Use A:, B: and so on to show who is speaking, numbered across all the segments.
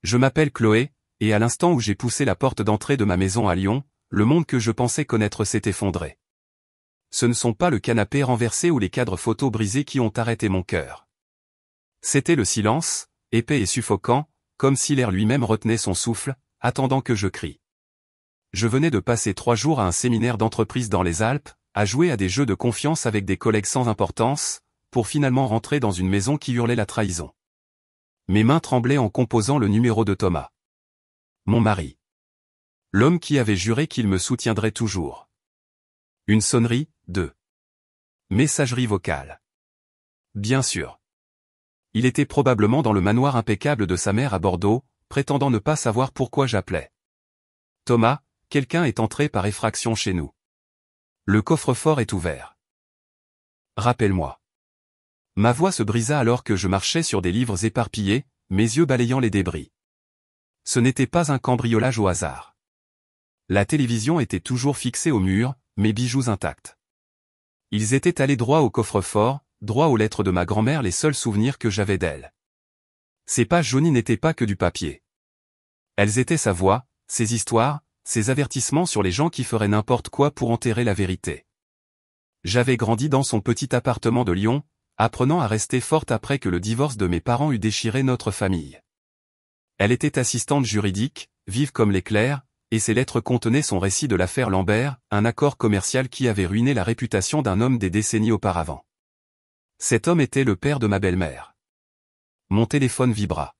A: Je m'appelle Chloé, et à l'instant où j'ai poussé la porte d'entrée de ma maison à Lyon, le monde que je pensais connaître s'est effondré. Ce ne sont pas le canapé renversé ou les cadres photos brisés qui ont arrêté mon cœur. C'était le silence, épais et suffocant, comme si l'air lui-même retenait son souffle, attendant que je crie. Je venais de passer 3 jours à un séminaire d'entreprise dans les Alpes, à jouer à des jeux de confiance avec des collègues sans importance, pour finalement rentrer dans une maison qui hurlait la trahison. Mes mains tremblaient en composant le numéro de Thomas. Mon mari. L'homme qui avait juré qu'il me soutiendrait toujours. Une sonnerie, 2. Messagerie vocale. Bien sûr. Il était probablement dans le manoir impeccable de sa mère à Bordeaux, prétendant ne pas savoir pourquoi j'appelais. Thomas, quelqu'un est entré par effraction chez nous. Le coffre-fort est ouvert. Rappelle-moi. Ma voix se brisa alors que je marchais sur des livres éparpillés, mes yeux balayant les débris. Ce n'était pas un cambriolage au hasard. La télévision était toujours fixée au mur, mes bijoux intacts. Ils étaient allés droit au coffre-fort, droit aux lettres de ma grand-mère, les seuls souvenirs que j'avais d'elle. Ces pages jaunies n'étaient pas que du papier. Elles étaient sa voix, ses histoires, ses avertissements sur les gens qui feraient n'importe quoi pour enterrer la vérité. J'avais grandi dans son petit appartement de Lyon, apprenant à rester forte après que le divorce de mes parents eût déchiré notre famille. Elle était assistante juridique, vive comme l'éclair, et ses lettres contenaient son récit de l'affaire Lambert, un accord commercial qui avait ruiné la réputation d'un homme des décennies auparavant. Cet homme était le père de ma belle-mère. Mon téléphone vibra.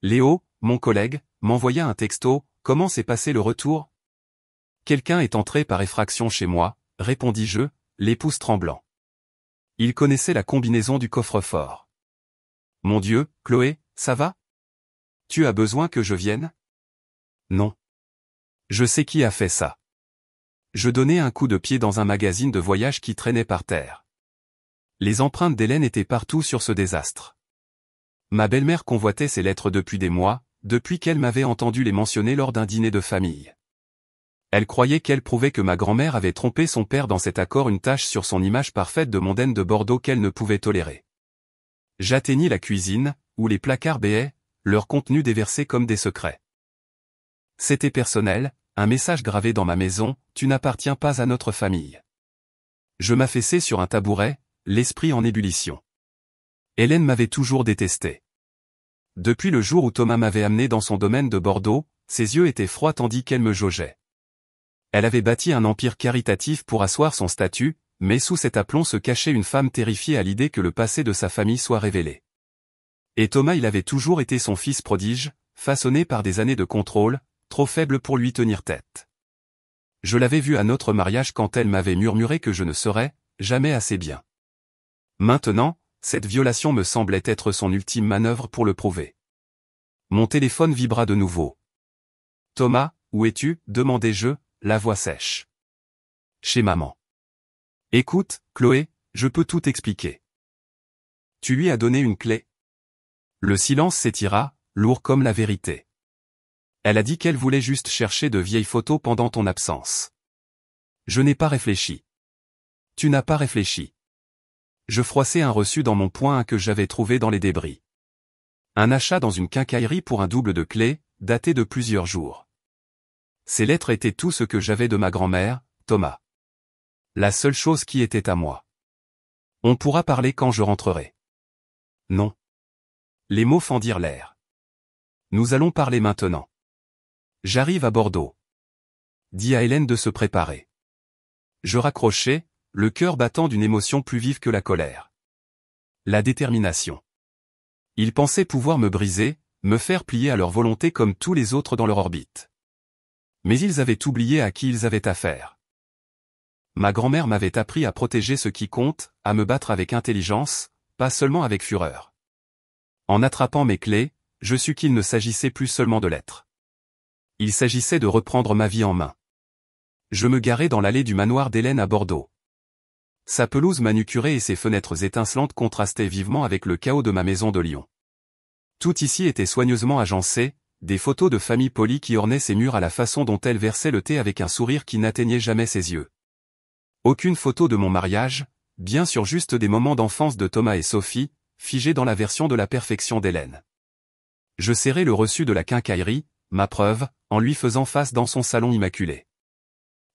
A: Léo, mon collègue, m'envoya un texto. Comment s'est passé le retour? Quelqu'un est entré par effraction chez moi, répondis-je, les pouces tremblants. Il connaissait la combinaison du coffre-fort. Mon Dieu, Chloé, ça va? Tu as besoin que je vienne? Non. Je sais qui a fait ça. Je donnai un coup de pied dans un magazine de voyage qui traînait par terre. Les empreintes d'Hélène étaient partout sur ce désastre. Ma belle-mère convoitait ces lettres depuis des mois, depuis qu'elle m'avait entendu les mentionner lors d'un dîner de famille. Elle croyait qu'elle prouvait que ma grand-mère avait trompé son père dans cet accord, une tache sur son image parfaite de mondaine de Bordeaux qu'elle ne pouvait tolérer. J'atteignis la cuisine, où les placards béaient, leur contenu déversé comme des secrets. C'était personnel, un message gravé dans ma maison, tu n'appartiens pas à notre famille. Je m'affaissai sur un tabouret, l'esprit en ébullition. Hélène m'avait toujours détesté. Depuis le jour où Thomas m'avait amené dans son domaine de Bordeaux, ses yeux étaient froids tandis qu'elle me jaugeait. Elle avait bâti un empire caritatif pour asseoir son statut, mais sous cet aplomb se cachait une femme terrifiée à l'idée que le passé de sa famille soit révélé. Et Thomas, il avait toujours été son fils prodige, façonné par des années de contrôle, trop faible pour lui tenir tête. Je l'avais vu à notre mariage quand elle m'avait murmuré que je ne serais jamais assez bien. Maintenant, cette violation me semblait être son ultime manœuvre pour le prouver. Mon téléphone vibra de nouveau. « Thomas, où es-tu » demandai-je, la voix sèche. « Chez maman. »« Écoute, Chloé, je peux tout expliquer. »« Tu lui as donné une clé ?» Le silence s'étira, lourd comme la vérité. Elle a dit qu'elle voulait juste chercher de vieilles photos pendant ton absence. Je n'ai pas réfléchi. Tu n'as pas réfléchi. Je froissai un reçu dans mon poing que j'avais trouvé dans les débris. Un achat dans une quincaillerie pour un double de clés, daté de plusieurs jours. Ces lettres étaient tout ce que j'avais de ma grand-mère, Thomas. La seule chose qui était à moi. On pourra parler quand je rentrerai. Non. Les mots fendirent l'air. Nous allons parler maintenant. J'arrive à Bordeaux. Dis à Hélène de se préparer. Je raccrochai, le cœur battant d'une émotion plus vive que la colère. La détermination. Ils pensaient pouvoir me briser, me faire plier à leur volonté comme tous les autres dans leur orbite. Mais ils avaient oublié à qui ils avaient affaire. Ma grand-mère m'avait appris à protéger ce qui compte, à me battre avec intelligence, pas seulement avec fureur. En attrapant mes clés, je sus qu'il ne s'agissait plus seulement de lettres. Il s'agissait de reprendre ma vie en main. Je me garai dans l'allée du manoir d'Hélène à Bordeaux. Sa pelouse manucurée et ses fenêtres étincelantes contrastaient vivement avec le chaos de ma maison de Lyon. Tout ici était soigneusement agencé, des photos de famille polies qui ornaient ses murs à la façon dont elle versait le thé avec un sourire qui n'atteignait jamais ses yeux. Aucune photo de mon mariage, bien sûr juste des moments d'enfance de Thomas et Sophie, figés dans la version de la perfection d'Hélène. Je serrai le reçu de la quincaillerie, ma preuve, en lui faisant face dans son salon immaculé.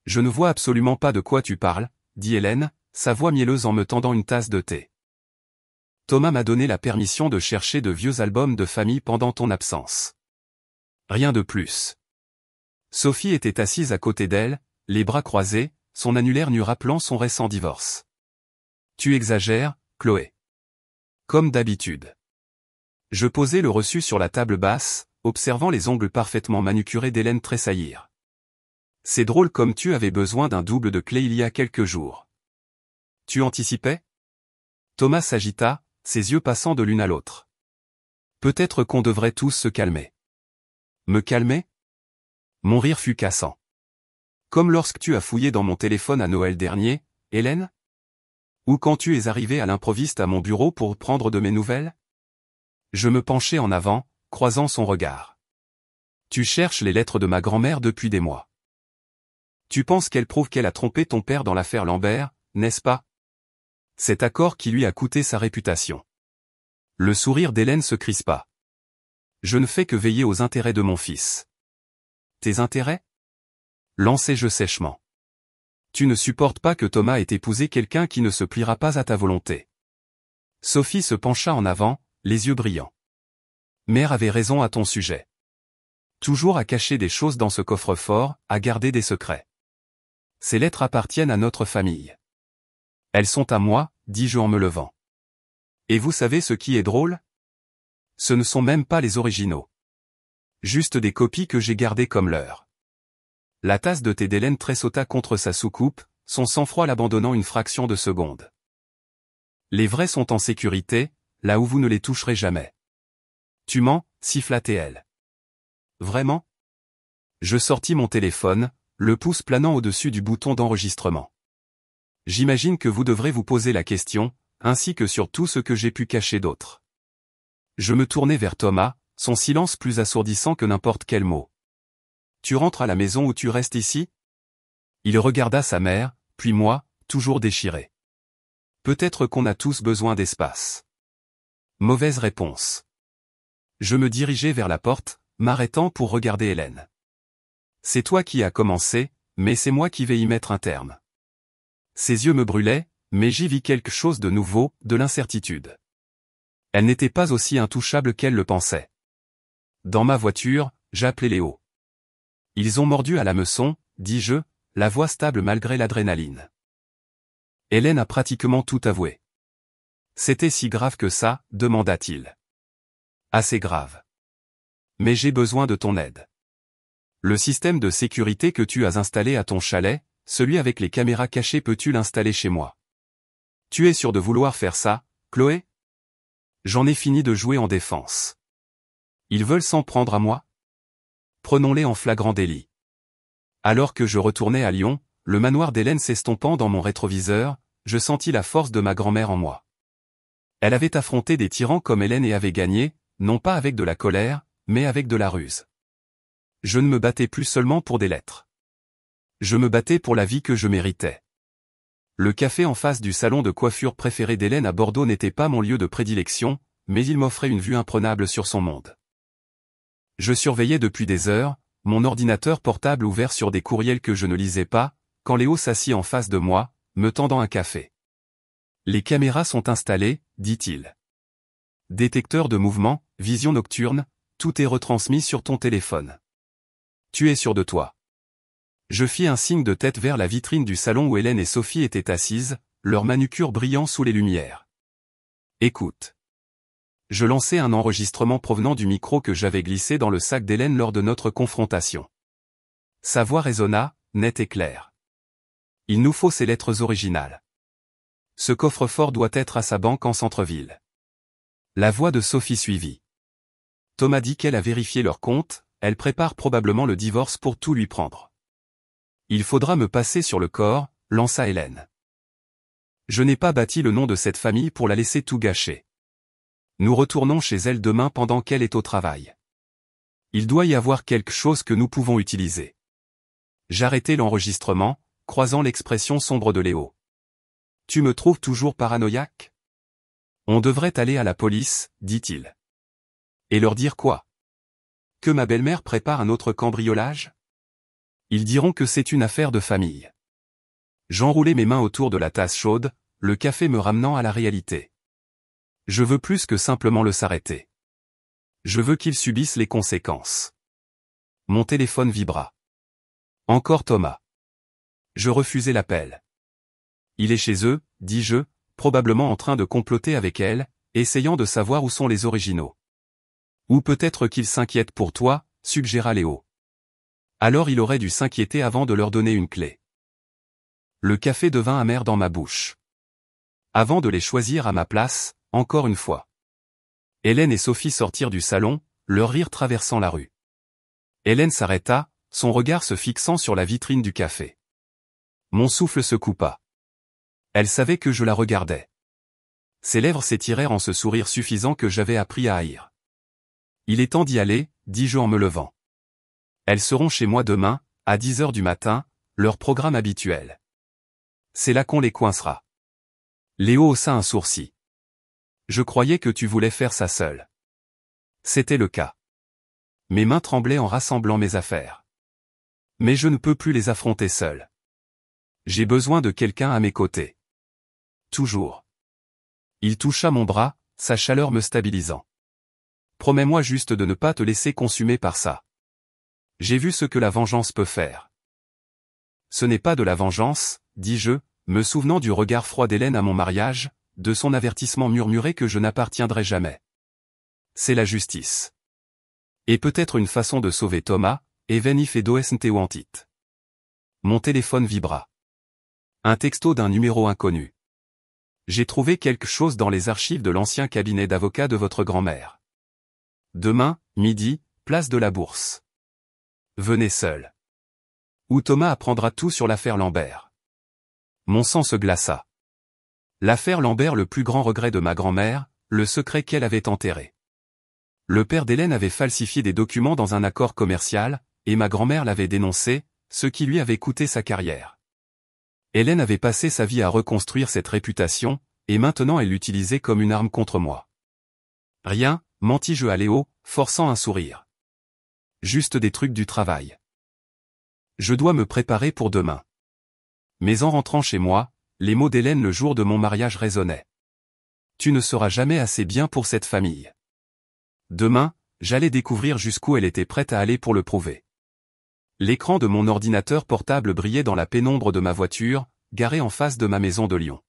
A: Je ne vois absolument pas de quoi tu parles, dit Hélène, sa voix mielleuse en me tendant une tasse de thé. Thomas m'a donné la permission de chercher de vieux albums de famille pendant ton absence. Rien de plus. Sophie était assise à côté d'elle, les bras croisés, son annulaire nu rappelant son récent divorce. Tu exagères, Chloé. Comme d'habitude. Je posai le reçu sur la table basse, observant les ongles parfaitement manucurés d'Hélène tressaillir. C'est drôle comme tu avais besoin d'un double de clé il y a quelques jours. Tu anticipais? Thomas s'agita, ses yeux passant de l'une à l'autre. Peut-être qu'on devrait tous se calmer. Me calmer? Mon rire fut cassant. Comme lorsque tu as fouillé dans mon téléphone à Noël dernier, Hélène? Ou quand tu es arrivé à l'improviste à mon bureau pour prendre de mes nouvelles? Je me penchai en avant, croisant son regard. Tu cherches les lettres de ma grand-mère depuis des mois. Tu penses qu'elle prouve qu'elle a trompé ton père dans l'affaire Lambert, n'est-ce pas? Cet accord qui lui a coûté sa réputation. Le sourire d'Hélène se crispa. Je ne fais que veiller aux intérêts de mon fils. Tes intérêts? Lançai-je sèchement. Tu ne supportes pas que Thomas ait épousé quelqu'un qui ne se pliera pas à ta volonté. Sophie se pencha en avant, les yeux brillants. Mère avait raison à ton sujet. Toujours à cacher des choses dans ce coffre-fort, à garder des secrets. Ces lettres appartiennent à notre famille. Elles sont à moi, dis-je en me levant. Et vous savez ce qui est drôle? Ce ne sont même pas les originaux. Juste des copies que j'ai gardées comme leurs. La tasse de thé d'Hélène tressauta contre sa soucoupe, son sang-froid l'abandonnant une fraction de seconde. Les vrais sont en sécurité, là où vous ne les toucherez jamais. Tu mens, siffla-t-elle. Vraiment? Je sortis mon téléphone, le pouce planant au-dessus du bouton d'enregistrement. J'imagine que vous devrez vous poser la question, ainsi que sur tout ce que j'ai pu cacher d'autre. Je me tournai vers Thomas, son silence plus assourdissant que n'importe quel mot. Tu rentres à la maison ou tu restes ici? Il regarda sa mère, puis moi, toujours déchiré. Peut-être qu'on a tous besoin d'espace. Mauvaise réponse. Je me dirigeai vers la porte, m'arrêtant pour regarder Hélène. C'est toi qui as commencé, mais c'est moi qui vais y mettre un terme. Ses yeux me brûlaient, mais j'y vis quelque chose de nouveau, de l'incertitude. Elle n'était pas aussi intouchable qu'elle le pensait. Dans ma voiture, j'appelai Léo. Ils ont mordu à l'hameçon, dis-je, la voix stable malgré l'adrénaline. Hélène a pratiquement tout avoué. C'était si grave que ça, demanda-t-il. Assez grave. Mais j'ai besoin de ton aide. Le système de sécurité que tu as installé à ton chalet, celui avec les caméras cachées, peux-tu l'installer chez moi? Tu es sûr de vouloir faire ça, Chloé? J'en ai fini de jouer en défense. Ils veulent s'en prendre à moi? Prenons-les en flagrant délit. Alors que je retournais à Lyon, le manoir d'Hélène s'estompant dans mon rétroviseur, je sentis la force de ma grand-mère en moi. Elle avait affronté des tyrans comme Hélène et avait gagné, non pas avec de la colère, mais avec de la ruse. Je ne me battais plus seulement pour des lettres. Je me battais pour la vie que je méritais. Le café en face du salon de coiffure préféré d'Hélène à Bordeaux n'était pas mon lieu de prédilection, mais il m'offrait une vue imprenable sur son monde. Je surveillais depuis des heures, mon ordinateur portable ouvert sur des courriels que je ne lisais pas, quand Léo s'assit en face de moi, me tendant un café. Les caméras sont installées, dit-il. Détecteur de mouvement, vision nocturne, tout est retransmis sur ton téléphone. Tu es sûr de toi? Je fis un signe de tête vers la vitrine du salon où Hélène et Sophie étaient assises, leur manucure brillant sous les lumières. Écoute. Je lançai un enregistrement provenant du micro que j'avais glissé dans le sac d'Hélène lors de notre confrontation. Sa voix résonna, nette et claire. Il nous faut ces lettres originales. Ce coffre-fort doit être à sa banque en centre-ville. La voix de Sophie suivit. Thomas dit qu'elle a vérifié leur compte, elle prépare probablement le divorce pour tout lui prendre. Il faudra me passer sur le corps, lança Hélène. Je n'ai pas bâti le nom de cette famille pour la laisser tout gâcher. Nous retournons chez elle demain pendant qu'elle est au travail. Il doit y avoir quelque chose que nous pouvons utiliser. J'arrêtai l'enregistrement, croisant l'expression sombre de Léo. Tu me trouves toujours paranoïaque? On devrait aller à la police, dit-il. Et leur dire quoi? Que ma belle-mère prépare un autre cambriolage? Ils diront que c'est une affaire de famille. J'enroulai mes mains autour de la tasse chaude, le café me ramenant à la réalité. Je veux plus que simplement le s'arrêter. Je veux qu'il subisse les conséquences. Mon téléphone vibra. Encore Thomas. Je refusai l'appel. Il est chez eux, dis-je, probablement en train de comploter avec elle, essayant de savoir où sont les originaux. Ou peut-être qu'il s'inquiète pour toi, suggéra Léo. Alors il aurait dû s'inquiéter avant de leur donner une clé. Le café devint amer dans ma bouche. Avant de les choisir à ma place, encore une fois. Hélène et Sophie sortirent du salon, leur rire traversant la rue. Hélène s'arrêta, son regard se fixant sur la vitrine du café. Mon souffle se coupa. Elle savait que je la regardais. Ses lèvres s'étirèrent en ce sourire suffisant que j'avais appris à haïr. Il est temps d'y aller, dis-je en me levant. Elles seront chez moi demain, à 10 heures du matin, leur programme habituel. C'est là qu'on les coincera. Léo haussa un sourcil. Je croyais que tu voulais faire ça seul. C'était le cas. Mes mains tremblaient en rassemblant mes affaires. Mais je ne peux plus les affronter seul. J'ai besoin de quelqu'un à mes côtés. Toujours. Il toucha mon bras, sa chaleur me stabilisant. Promets-moi juste de ne pas te laisser consumer par ça. J'ai vu ce que la vengeance peut faire. Ce n'est pas de la vengeance, dis-je, me souvenant du regard froid d'Hélène à mon mariage, de son avertissement murmuré que je n'appartiendrai jamais. C'est la justice. Et peut-être une façon de sauver Thomas, even if edo esnteo antit. Mon téléphone vibra. Un texto d'un numéro inconnu. J'ai trouvé quelque chose dans les archives de l'ancien cabinet d'avocat de votre grand-mère. Demain, midi, place de la Bourse. Venez seul. Ou Thomas apprendra tout sur l'affaire Lambert. Mon sang se glaça. L'affaire Lambert, le plus grand regret de ma grand-mère, le secret qu'elle avait enterré. Le père d'Hélène avait falsifié des documents dans un accord commercial, et ma grand-mère l'avait dénoncé, ce qui lui avait coûté sa carrière. Hélène avait passé sa vie à reconstruire cette réputation, et maintenant elle l'utilisait comme une arme contre moi. Rien, mentis-je à Léo, forçant un sourire. Juste des trucs du travail. Je dois me préparer pour demain. Mais en rentrant chez moi, les mots d'Hélène le jour de mon mariage résonnaient. Tu ne seras jamais assez bien pour cette famille. Demain, j'allais découvrir jusqu'où elle était prête à aller pour le prouver. L'écran de mon ordinateur portable brillait dans la pénombre de ma voiture, garée en face de ma maison de Lyon.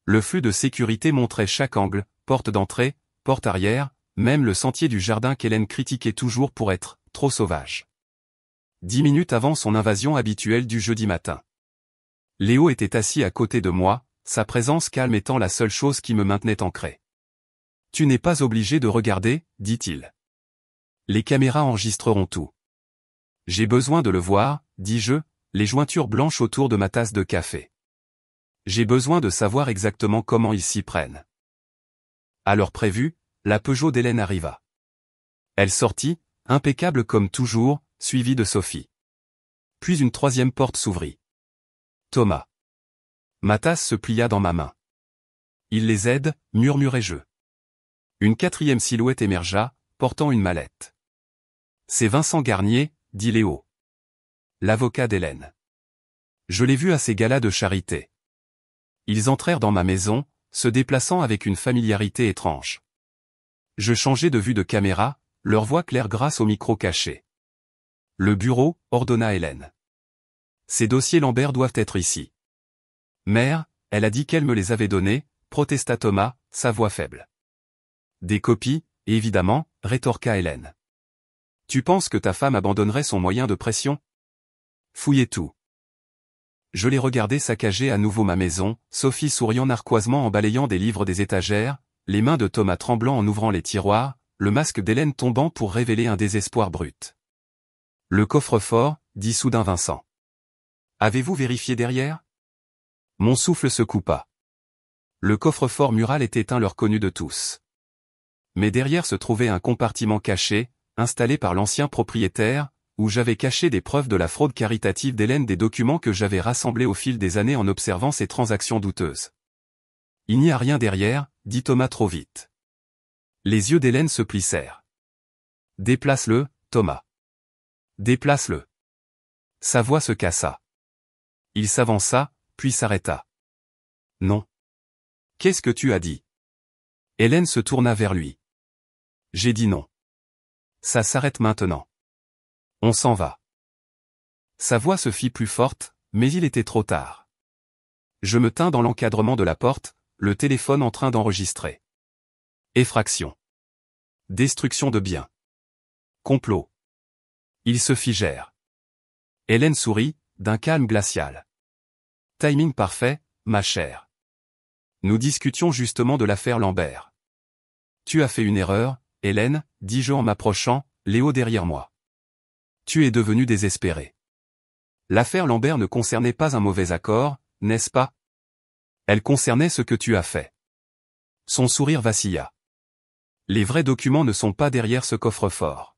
A: Le flux de sécurité montrait chaque angle, porte d'entrée, porte arrière, même le sentier du jardin qu'Hélène critiquait toujours pour être trop sauvage. 10 minutes avant son invasion habituelle du jeudi matin. Léo était assis à côté de moi, sa présence calme étant la seule chose qui me maintenait ancré. Tu n'es pas obligé de regarder, dit-il. Les caméras enregistreront tout. J'ai besoin de le voir, dis-je, les jointures blanches autour de ma tasse de café. J'ai besoin de savoir exactement comment ils s'y prennent. À l'heure prévue, la Peugeot d'Hélène arriva. Elle sortit, impeccable comme toujours, suivie de Sophie. Puis une troisième porte s'ouvrit. Thomas. Ma tasse se plia dans ma main. Il les aide, murmurai-je. Une quatrième silhouette émergea, portant une mallette. C'est Vincent Garnier, dit Léo. L'avocat d'Hélène. Je l'ai vu à ces galas de charité. Ils entrèrent dans ma maison, se déplaçant avec une familiarité étrange. Je changeai de vue de caméra, leur voix claire grâce au micro caché. Le bureau, ordonna Hélène. Ces dossiers Lambert doivent être ici. Mère, elle a dit qu'elle me les avait donnés, protesta Thomas, sa voix faible. Des copies, évidemment, rétorqua Hélène. Tu penses que ta femme abandonnerait son moyen de pression? Fouillez tout. Je l'ai regardé saccager à nouveau ma maison, Sophie souriant narquoisement en balayant des livres des étagères, les mains de Thomas tremblant en ouvrant les tiroirs, le masque d'Hélène tombant pour révéler un désespoir brut. Le coffre-fort, dit soudain Vincent. Avez-vous vérifié derrière? Mon souffle se coupa. Le coffre-fort mural était un leurre connu de tous. Mais derrière se trouvait un compartiment caché, installé par l'ancien propriétaire, où j'avais caché des preuves de la fraude caritative d'Hélène, des documents que j'avais rassemblés au fil des années en observant ces transactions douteuses. Il n'y a rien derrière, dit Thomas trop vite. Les yeux d'Hélène se plissèrent. Déplace-le, Thomas. Déplace-le. Sa voix se cassa. Il s'avança, puis s'arrêta. Non. Qu'est-ce que tu as dit? Hélène se tourna vers lui. J'ai dit non. Ça s'arrête maintenant. On s'en va. Sa voix se fit plus forte, mais il était trop tard. Je me tins dans l'encadrement de la porte, le téléphone en train d'enregistrer. Effraction. Destruction de biens. Complot. Ils se figèrent. Hélène sourit, d'un calme glacial. Timing parfait, ma chère. Nous discutions justement de l'affaire Lambert. Tu as fait une erreur, Hélène, dis-je en m'approchant, Léo derrière moi. Tu es devenue désespérée. L'affaire Lambert ne concernait pas un mauvais accord, n'est-ce pas? Elle concernait ce que tu as fait. Son sourire vacilla. Les vrais documents ne sont pas derrière ce coffre-fort.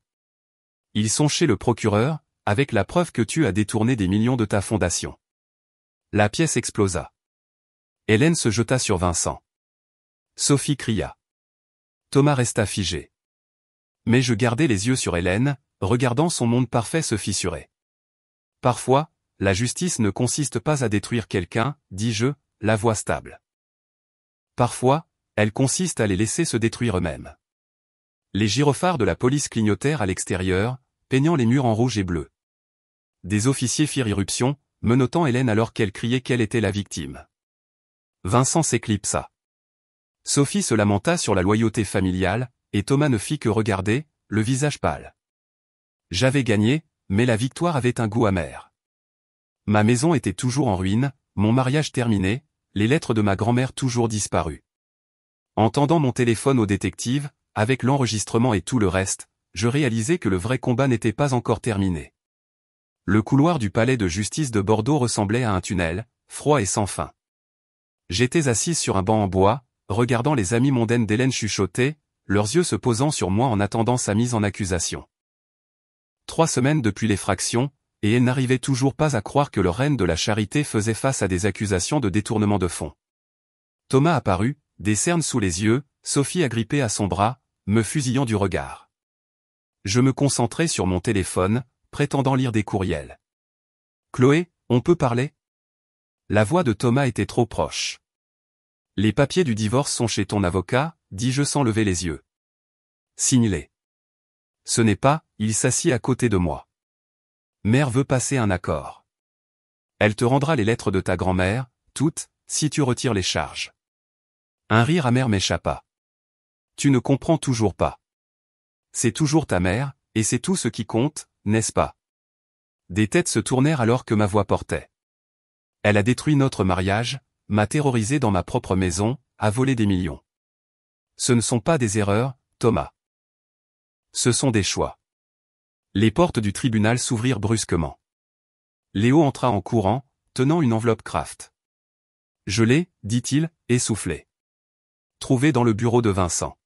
A: Ils sont chez le procureur, avec la preuve que tu as détourné des millions de ta fondation. La pièce explosa. Hélène se jeta sur Vincent. Sophie cria. Thomas resta figé. Mais je gardai les yeux sur Hélène, regardant son monde parfait se fissurer. Parfois, la justice ne consiste pas à détruire quelqu'un, dis-je, la voix stable. Parfois, elle consiste à les laisser se détruire eux-mêmes. Les gyrophares de la police clignotèrent à l'extérieur, peignant les murs en rouge et bleu. Des officiers firent irruption, menottant Hélène alors qu'elle criait qu'elle était la victime. Vincent s'éclipsa. Sophie se lamenta sur la loyauté familiale, et Thomas ne fit que regarder, le visage pâle. J'avais gagné, mais la victoire avait un goût amer. Ma maison était toujours en ruine, mon mariage terminé, les lettres de ma grand-mère toujours disparues. En tendant mon téléphone au détective, avec l'enregistrement et tout le reste, je réalisai que le vrai combat n'était pas encore terminé. Le couloir du palais de justice de Bordeaux ressemblait à un tunnel, froid et sans fin. J'étais assise sur un banc en bois, regardant les amies mondaines d'Hélène chuchoter, leurs yeux se posant sur moi en attendant sa mise en accusation. 3 semaines depuis l'effraction, et elles n'arrivaient toujours pas à croire que leur reine de la charité faisait face à des accusations de détournement de fonds. Thomas apparut, des cernes sous les yeux, Sophie agrippée à son bras, me fusillant du regard. Je me concentrai sur mon téléphone, prétendant lire des courriels. Chloé, on peut parler? La voix de Thomas était trop proche. Les papiers du divorce sont chez ton avocat, dis-je sans lever les yeux. Signe-les. Ce n'est pas, il s'assit à côté de moi. Mère veut passer un accord. Elle te rendra les lettres de ta grand-mère, toutes, si tu retires les charges. Un rire amer m'échappa. Tu ne comprends toujours pas. C'est toujours ta mère, et c'est tout ce qui compte, n'est-ce pas? Des têtes se tournèrent alors que ma voix portait. Elle a détruit notre mariage, m'a terrorisé dans ma propre maison, a volé des millions. Ce ne sont pas des erreurs, Thomas. Ce sont des choix. Les portes du tribunal s'ouvrirent brusquement. Léo entra en courant, tenant une enveloppe Kraft. Je l'ai, dit-il, essoufflé. Trouvé dans le bureau de Vincent.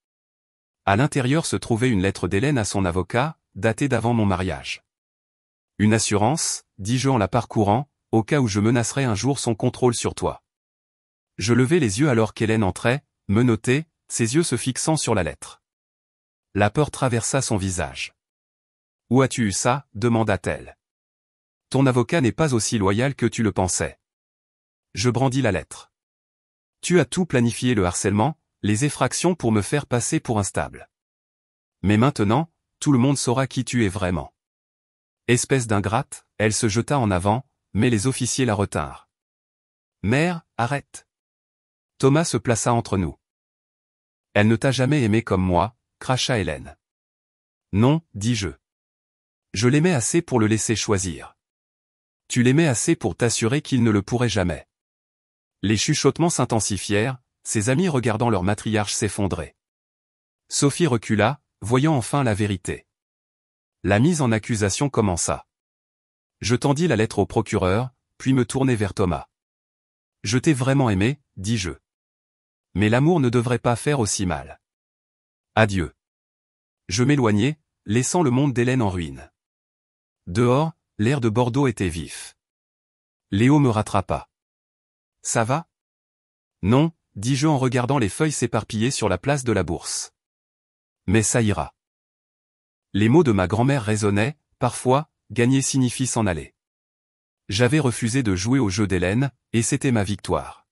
A: À l'intérieur se trouvait une lettre d'Hélène à son avocat, datée d'avant mon mariage. Une assurance, dis-je en la parcourant, au cas où je menacerais un jour son contrôle sur toi. Je levai les yeux alors qu'Hélène entrait, menottée, ses yeux se fixant sur la lettre. La peur traversa son visage. « Où as-tu eu ça ?» demanda-t-elle. « Ton avocat n'est pas aussi loyal que tu le pensais. » Je brandis la lettre. « Tu as tout planifié le harcèlement, les effractions pour me faire passer pour instable. Mais maintenant, tout le monde saura qui tu es vraiment. » Espèce d'ingrate, elle se jeta en avant, mais les officiers la retinrent. « Mère, arrête. » Thomas se plaça entre nous. « Elle ne t'a jamais aimé comme moi, » cracha Hélène. « Non, dis-je. Je l'aimais assez pour le laisser choisir. Tu l'aimais assez pour t'assurer qu'il ne le pourrait jamais. » Les chuchotements s'intensifièrent, ses amis regardant leur matriarche s'effondrer. Sophie recula, voyant enfin la vérité. La mise en accusation commença. Je tendis la lettre au procureur, puis me tournai vers Thomas. « Je t'ai vraiment aimé, dis-je. Mais l'amour ne devrait pas faire aussi mal. Adieu. » Je m'éloignai, laissant le monde d'Hélène en ruine. Dehors, l'air de Bordeaux était vif. Léo me rattrapa. « Ça va ?» ?»« Non, » dis-je en regardant les feuilles s'éparpiller sur la place de la Bourse. « Mais ça ira. » Les mots de ma grand-mère résonnaient, parfois, gagner signifie s'en aller. J'avais refusé de jouer au jeu d'Hélène, et c'était ma victoire.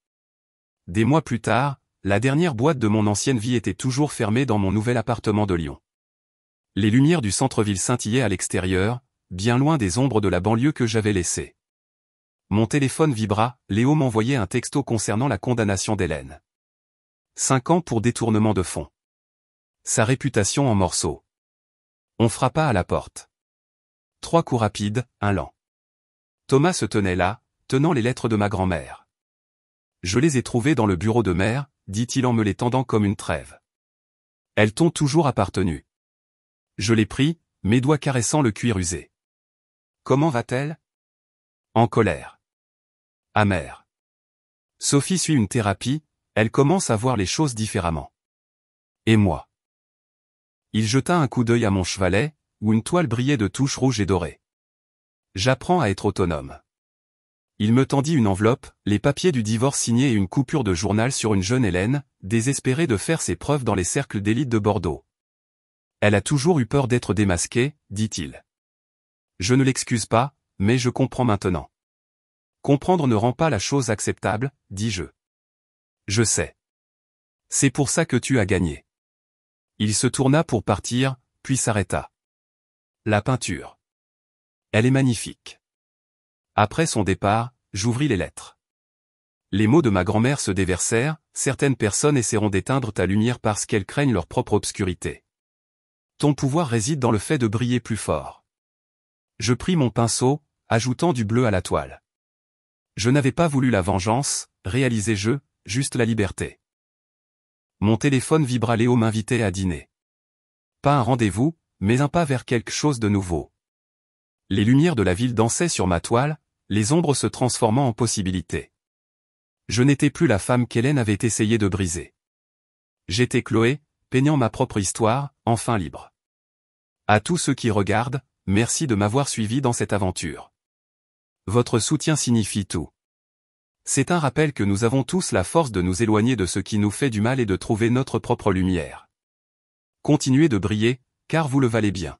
A: Des mois plus tard, la dernière boîte de mon ancienne vie était toujours fermée dans mon nouvel appartement de Lyon. Les lumières du centre-ville scintillaient à l'extérieur, bien loin des ombres de la banlieue que j'avais laissée. Mon téléphone vibra, Léo m'envoyait un texto concernant la condamnation d'Hélène. 5 ans pour détournement de fonds. Sa réputation en morceaux. On frappa à la porte. 3 coups rapides, un lent. Thomas se tenait là, tenant les lettres de ma grand-mère. Je les ai trouvées dans le bureau de mère, dit-il en me les tendant comme une trêve. Elles t'ont toujours appartenu. Je les pris, mes doigts caressant le cuir usé. Comment va-t-elle? En colère. Amère. Sophie suit une thérapie, elle commence à voir les choses différemment. Et moi? Il jeta un coup d'œil à mon chevalet, où une toile brillait de touches rouges et dorées. J'apprends à être autonome. Il me tendit une enveloppe, les papiers du divorce signés et une coupure de journal sur une jeune Hélène, désespérée de faire ses preuves dans les cercles d'élite de Bordeaux. Elle a toujours eu peur d'être démasquée, dit-il. Je ne l'excuse pas, mais je comprends maintenant. Comprendre ne rend pas la chose acceptable, dis-je. Je sais. C'est pour ça que tu as gagné. Il se tourna pour partir, puis s'arrêta. La peinture. Elle est magnifique. Après son départ, j'ouvris les lettres. Les mots de ma grand-mère se déversèrent, certaines personnes essaieront d'éteindre ta lumière parce qu'elles craignent leur propre obscurité. Ton pouvoir réside dans le fait de briller plus fort. Je pris mon pinceau, ajoutant du bleu à la toile. Je n'avais pas voulu la vengeance, réalisais-je, juste la liberté. Mon téléphone vibra, Léo m'invitait à dîner. Pas un rendez-vous, mais un pas vers quelque chose de nouveau. Les lumières de la ville dansaient sur ma toile, les ombres se transformant en possibilités. Je n'étais plus la femme qu'Hélène avait essayé de briser. J'étais Chloé, peignant ma propre histoire, enfin libre. À tous ceux qui regardent, merci de m'avoir suivi dans cette aventure. Votre soutien signifie tout. C'est un rappel que nous avons tous la force de nous éloigner de ce qui nous fait du mal et de trouver notre propre lumière. Continuez de briller, car vous le valez bien.